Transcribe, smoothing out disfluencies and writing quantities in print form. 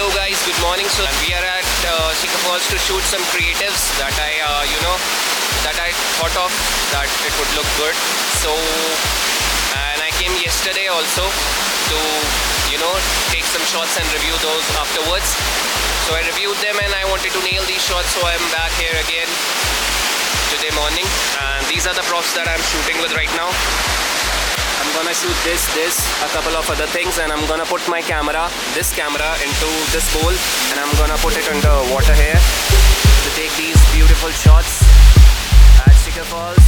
Hello guys, good morning. So we are at Shikhar to shoot some creatives that I thought of that it would look good. So, and I came yesterday also to take some shots and review those afterwards. So I reviewed them and I wanted to nail these shots. So I'm back here again today morning, and these are the props that I'm shooting with right now. I'm gonna shoot this, a couple of other things, and I'm gonna put my camera, this camera, into this bowl, and I'm gonna put it under water here to take these beautiful shots at Shikhar Falls.